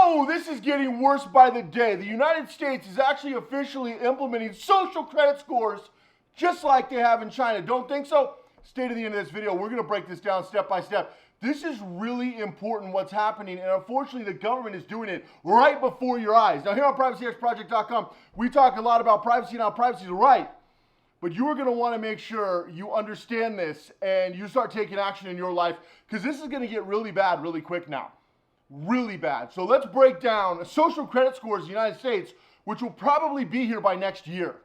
Oh, this is getting worse by the day. The United States is actually officially implementing social credit scores just like they have in China. Don't think so? Stay to the end of this video. We're going to break this down step by step. This is really important what's happening, and unfortunately the government is doing it right before your eyes. Now here on PrivacyXProject.com, we talk a lot about privacy and how privacy is right, but you are going to want to make sure you understand this and you start taking action in your life, because this is going to get really bad really quick now. Really bad. So let's break down social credit scores in the United States, which will probably be here by next year.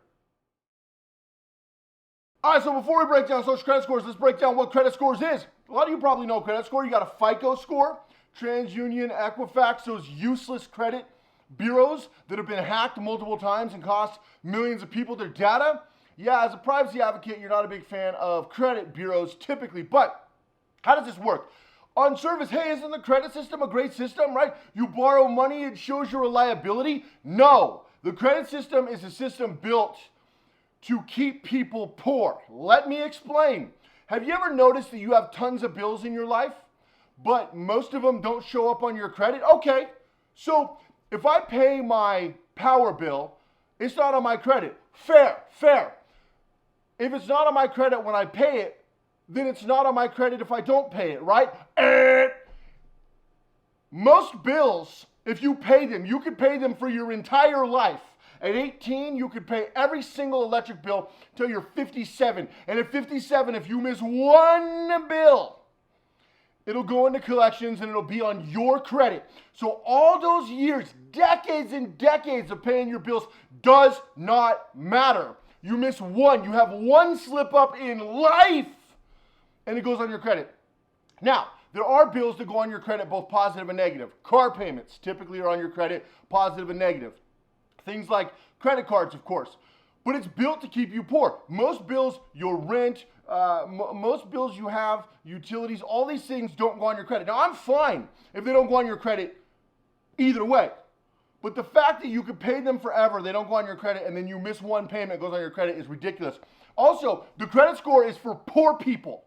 All right, so before we break down social credit scores, let's break down what credit scores is. A lot of you probably know credit score. You got a FICO score, TransUnion, Equifax, those useless credit bureaus that have been hacked multiple times and cost millions of people their data. Yeah, as a privacy advocate, you're not a big fan of credit bureaus typically, but how does this work? On surface, hey, isn't the credit system a great system, right? You borrow money, it shows your reliability. No, the credit system is a system built to keep people poor. Let me explain. Have you ever noticed that you have tons of bills in your life, but most of them don't show up on your credit? Okay, so if I pay my power bill, it's not on my credit. Fair. If it's not on my credit when I pay it, then it's not on my credit if I don't pay it, right? Most bills, if you pay them, you could pay them for your entire life. At 18, you could pay every single electric bill till you're 57. And at 57, if you miss one bill, it'll go into collections and it'll be on your credit. So all those years, decades and decades of paying your bills does not matter. You miss one, you have one slip up in life, and it goes on your credit. Now, there are bills that go on your credit, both positive and negative. Car payments typically are on your credit, positive and negative. Things like credit cards, of course. But it's built to keep you poor. Most bills, your rent, most bills you have, utilities, all these things don't go on your credit. Now, I'm fine if they don't go on your credit either way. But the fact that you could pay them forever, they don't go on your credit, and then you miss one payment, it goes on your credit, is ridiculous. Also, the credit score is for poor people.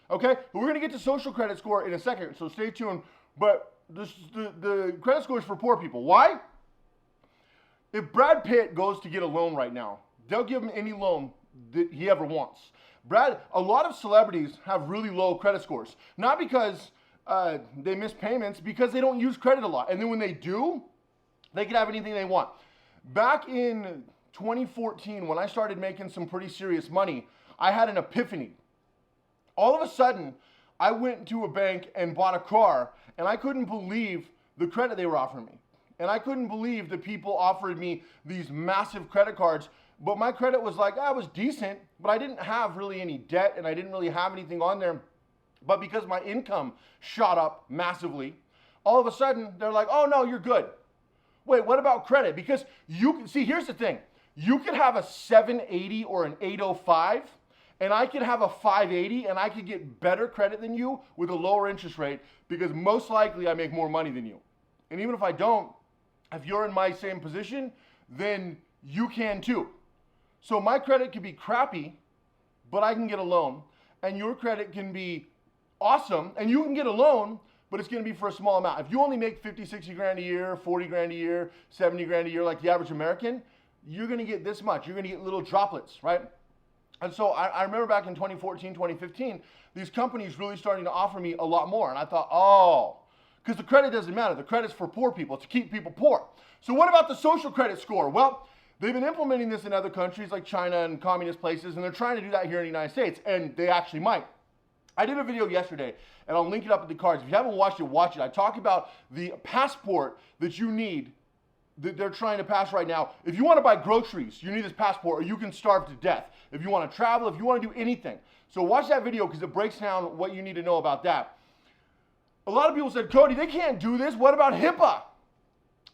Okay? But we're going to get to social credit score in a second, so stay tuned. But the credit score is for poor people. Why? If Brad Pitt goes to get a loan right now, they'll give him any loan that he ever wants. A lot of celebrities have really low credit scores. Not because they miss payments, because they don't use credit a lot. And then when they do, they can have anything they want. Back in 2014, when I started making some pretty serious money, I had an epiphany. All of a sudden, I went to a bank and bought a car, and I couldn't believe the credit they were offering me. And I couldn't believe that people offered me these massive credit cards, but my credit was like, it was decent, but I didn't have really any debt and I didn't really have anything on there. But because my income shot up massively, all of a sudden they're like, oh no, you're good. Wait, what about credit? Because you can see, here's the thing. You could have a 780 or an 805, and I could have a 580, and I could get better credit than you with a lower interest rate, because most likely I make more money than you. And even if I don't, if you're in my same position, then you can too. So my credit can be crappy, but I can get a loan. And your credit can be awesome, and you can get a loan, but it's going to be for a small amount. If you only make 50, 60 grand a year, 40 grand a year, 70 grand a year like the average American, you're going to get this much. You're going to get little droplets, right? And so I remember back in 2014, 2015, these companies really starting to offer me a lot more. And I thought, oh, because the credit doesn't matter. The credit's for poor people. It's to keep people poor. So what about the social credit score? Well, they've been implementing this in other countries like China and communist places, and they're trying to do that here in the United States, and they actually might. I did a video yesterday, and I'll link it up in the cards. If you haven't watched it, watch it. I talk about the passport that you need that they're trying to pass right now. If you want to buy groceries, you need this passport, or you can starve to death. If you want to travel, if you want to do anything. So watch that video because it breaks down what you need to know about that. A lot of people said, Cody, they can't do this. What about HIPAA?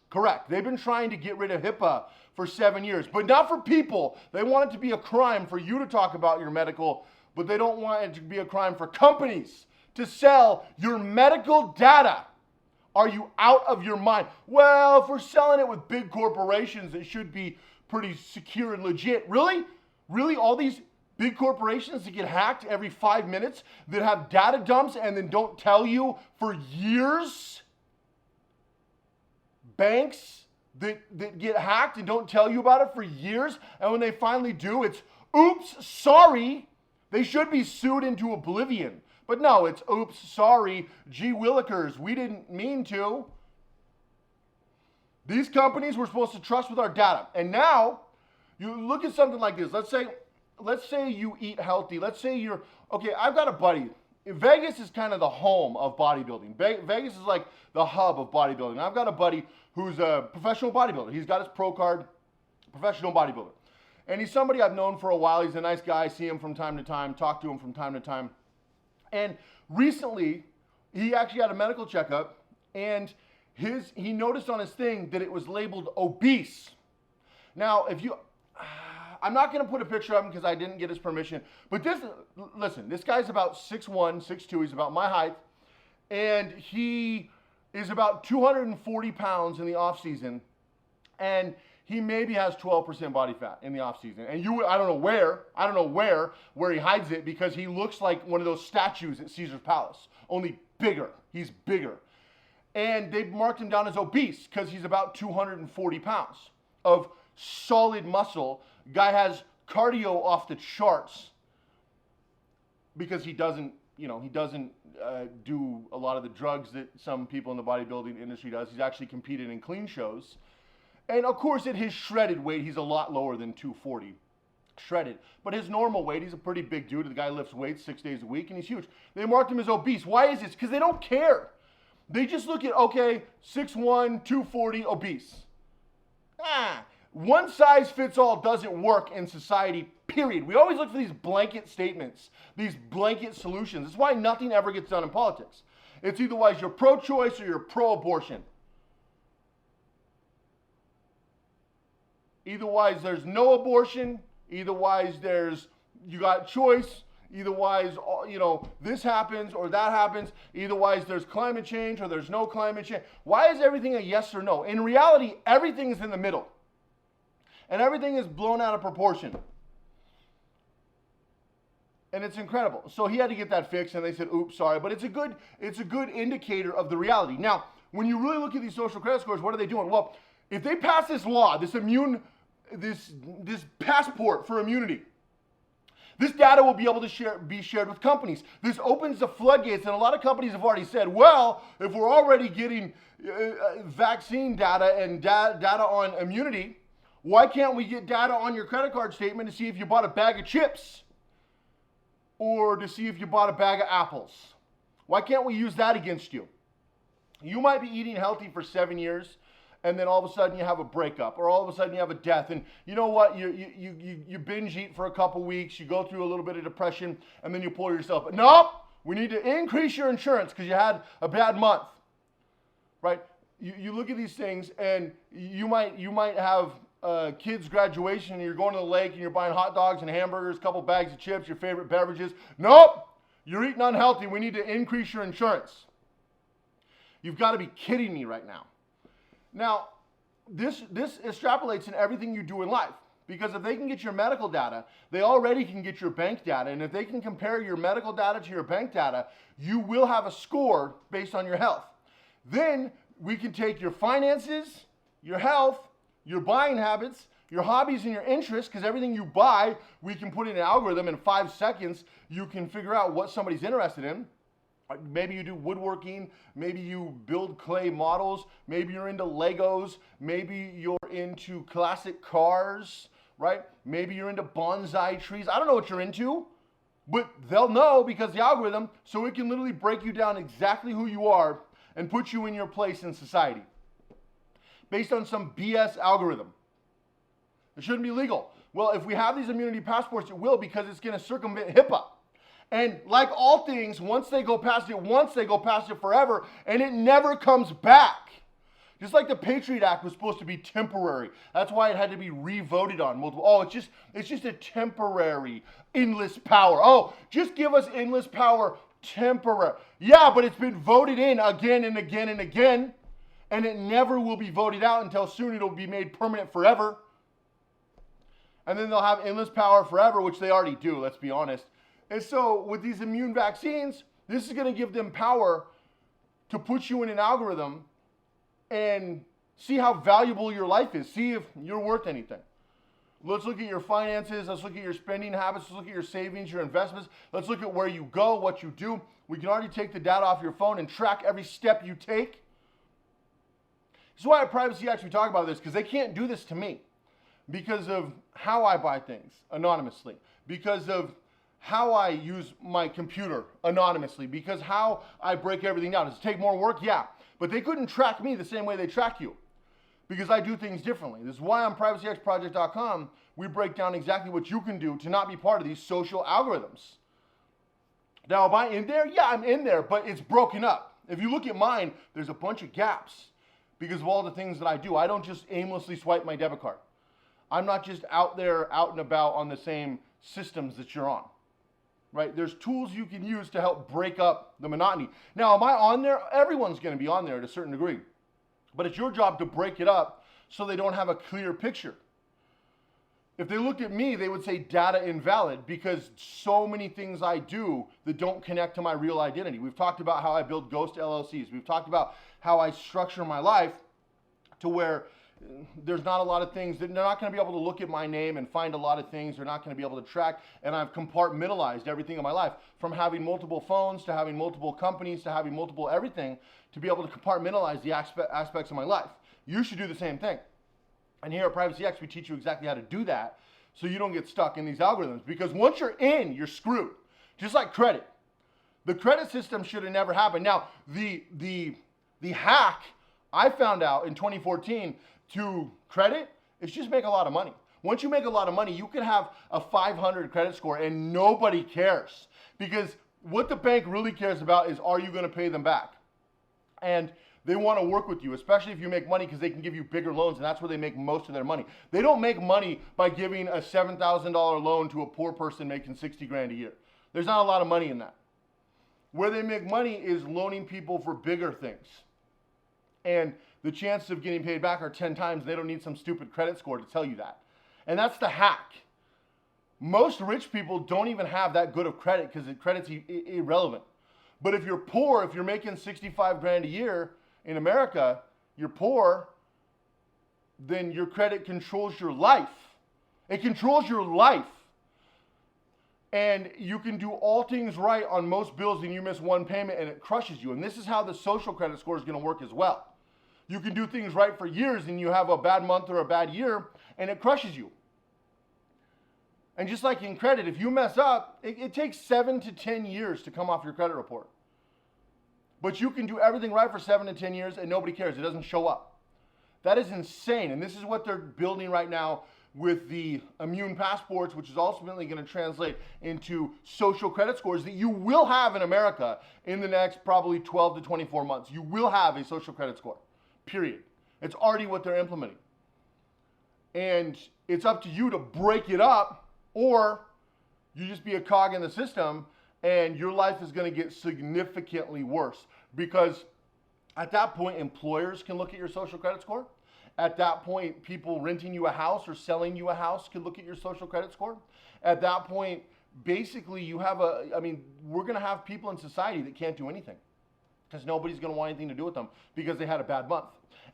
Correct. They've been trying to get rid of HIPAA for 7 years, but not for people. They want it to be a crime for you to talk about your medical, but they don't want it to be a crime for companies to sell your medical data. Are you out of your mind? Well, if we're selling it with big corporations, it should be pretty secure and legit. Really? Really? All these big corporations that get hacked every 5 minutes, that have data dumps and then don't tell you for years? banks that get hacked and don't tell you about it for years, and when they finally do, it's, oops, sorry. They should be sued into oblivion. But no, it's, oops, sorry, gee willikers, we didn't mean to. These companies we're supposed to trust with our data. And now, you look at something like this. Let's say you eat healthy. Let's say okay, I've got a buddy. Vegas is kind of the home of bodybuilding. Vegas is like the hub of bodybuilding. I've got a buddy who's a professional bodybuilder. He's got his pro card, professional bodybuilder. And he's somebody I've known for a while. He's a nice guy. I see him from time to time, talk to him from time to time. And recently, he actually had a medical checkup, and he noticed on his thing that it was labeled obese. Now, I'm not going to put a picture of him because I didn't get his permission, but listen, this guy's about 6'1", 6'2", he's about my height, and he is about 240 pounds in the off season, and he maybe has 12% body fat in the off season. And I don't know where he hides it, because he looks like one of those statues at Caesar's Palace, only bigger. He's bigger. And they marked him down as obese because he's about 240 pounds of solid muscle. Guy has cardio off the charts because he doesn't do a lot of the drugs that some people in the bodybuilding industry does. He's actually competed in clean shows. And of course, at his shredded weight, he's a lot lower than 240. Shredded. But his normal weight, he's a pretty big dude. The guy lifts weights 6 days a week, and he's huge. They marked him as obese. Why is this? Because they don't care. They just look at, okay, 6'1", 240, obese. One size fits all doesn't work in society, period. We always look for these blanket statements, these blanket solutions. That's why nothing ever gets done in politics. It's either wise you're pro-choice or you're pro-abortion. Either wise there's no abortion, either wise you got choice, either wise, this happens or that happens, either wise there's climate change or there's no climate change. Why is everything a yes or no? In reality, everything is in the middle. And everything is blown out of proportion. And it's incredible. So he had to get that fixed, and they said, oops, sorry. But it's a good indicator of the reality. Now, when you really look at these social credit scores, what are they doing? Well, if they pass this law, this passport for immunity, this data will be able to be shared with companies. This opens the floodgates, and a lot of companies have already said, well, if we're already getting vaccine data and data on immunity, why can't we get data on your credit card statement to see if you bought a bag of chips or to see if you bought a bag of apples? Why can't we use that against you? You might be eating healthy for 7 years, and then all of a sudden you have a breakup, or all of a sudden you have a death, and you know what? You binge eat for a couple weeks, you go through a little bit of depression, and then you pull yourself. Nope, we need to increase your insurance because you had a bad month, right? You look at these things, and you might have kids' graduation, and you're going to the lake, and you're buying hot dogs and hamburgers, a couple bags of chips, your favorite beverages. Nope, you're eating unhealthy. We need to increase your insurance. You've got to be kidding me right now. Now, this extrapolates in everything you do in life, because if they can get your medical data, they already can get your bank data, and if they can compare your medical data to your bank data, you will have a score based on your health. Then we can take your finances, your health, your buying habits, your hobbies and your interests, because everything you buy, we can put in an algorithm in 5 seconds. You can figure out what somebody's interested in. Maybe you do woodworking, maybe you build clay models, maybe you're into Legos, maybe you're into classic cars, right? Maybe you're into bonsai trees. I don't know what you're into, but they'll know because the algorithm, so it can literally break you down exactly who you are and put you in your place in society based on some BS algorithm. It shouldn't be legal. Well, if we have these immunity passports, it will, because it's going to circumvent HIPAA. And like all things, once they go past it forever, and it never comes back. Just like the Patriot Act was supposed to be temporary. That's why it had to be re-voted on multiple. Oh, it's just a temporary endless power. Oh, just give us endless power temporary. Yeah, but it's been voted in again and again and again, and it never will be voted out until soon it'll be made permanent forever. And then they'll have endless power forever, which they already do, let's be honest. And so with these immune vaccines, this is going to give them power to put you in an algorithm and See how valuable your life is. See if you're worth anything. Let's look at your finances. Let's look at your spending habits. Let's look at your savings, your investments. Let's look at where you go, what you do. We can already take the data off your phone and track every step you take. This is why at Privacy X we talk about this, because they can't do this to me because of how I buy things anonymously, because of how I use my computer anonymously, because how I break everything down. Does it take more work? Yeah. But they couldn't track me the same way they track you, because I do things differently. This is why on privacyxproject.com, we break down exactly what you can do to not be part of these social algorithms. Now, am I in there? Yeah, I'm in there, but it's broken up. If you look at mine, there's a bunch of gaps because of all the things that I do. I don't just aimlessly swipe my debit card. I'm not just out there, out and about on the same systems that you're on, right? There's tools you can use to help break up the monotony. Now, am I on there? Everyone's going to be on there to a certain degree. But it's your job to break it up so they don't have a clear picture. If they looked at me, they would say data invalid because so many things I do that don't connect to my real identity. We've talked about how I build ghost LLCs. We've talked about how I structure my life to where there's not a lot of things that they're not going to be able to look at my name and find a lot of things they're not going to be able to track. And I've compartmentalized everything in my life, from having multiple phones to having multiple companies to having multiple everything, to be able to compartmentalize the aspects of my life. You should do the same thing. And here at Privacy X, we teach you exactly how to do that so you don't get stuck in these algorithms. Because once you're in, you're screwed. Just like credit. The credit system should have never happened. Now, the hack I found out in 2014 to credit is just make a lot of money. Once you make a lot of money, you can have a 500 credit score and nobody cares. Because what the bank really cares about is, are you going to pay them back? And they want to work with you, especially if you make money, because they can give you bigger loans, and that's where they make most of their money. They don't make money by giving a $7,000 loan to a poor person making 60 grand a year. There's not a lot of money in that. Where they make money is loaning people for bigger things. And the chances of getting paid back are 10 times. They don't need some stupid credit score to tell you that. And that's the hack. Most rich people don't even have that good of credit because credit's irrelevant. But if you're poor, if you're making 65 grand a year in America, you're poor, then your credit controls your life. It controls your life. And you can do all things right on most bills and you miss one payment and it crushes you. And this is how the social credit score is going to work as well. You can do things right for years and you have a bad month or a bad year and it crushes you. And just like in credit, if you mess up, it takes 7 to 10 years to come off your credit report. But you can do everything right for 7 to 10 years and nobody cares. It doesn't show up. That is insane. And this is what they're building right now with the immune passports, which is ultimately going to translate into social credit scores that you will have in America in the next probably 12 to 24 months. You will have a social credit score, period. It's already what they're implementing. And it's up to you to break it up, or you just be a cog in the system and your life is going to get significantly worse, because at that point, employers can look at your social credit score. At that point, people renting you a house or selling you a house can look at your social credit score. At that point, basically we're going to have people in society that can't do anything because nobody's going to want anything to do with them because they had a bad month.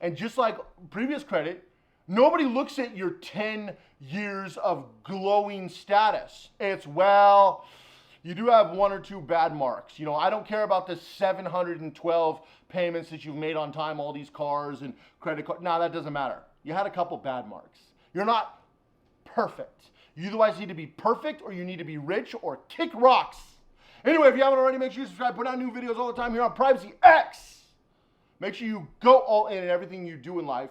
And just like previous credit, nobody looks at your 10 years of glowing status. It's, well, you do have 1 or 2 bad marks. You know, I don't care about the 712 payments that you've made on time, all these cars and credit cards. No, that doesn't matter. You had a couple bad marks. You're not perfect. You otherwise need to be perfect, or you need to be rich, or kick rocks. Anyway, if you haven't already, make sure you subscribe. Put out new videos all the time here on Privacy X. Make sure you go all in everything you do in life.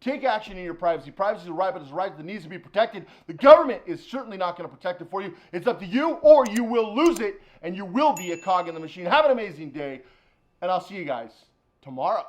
Take action in your privacy. Privacy is a right, but it's a right that needs to be protected. The government is certainly not going to protect it for you. It's up to you, or you will lose it, and you will be a cog in the machine. Have an amazing day, and I'll see you guys tomorrow.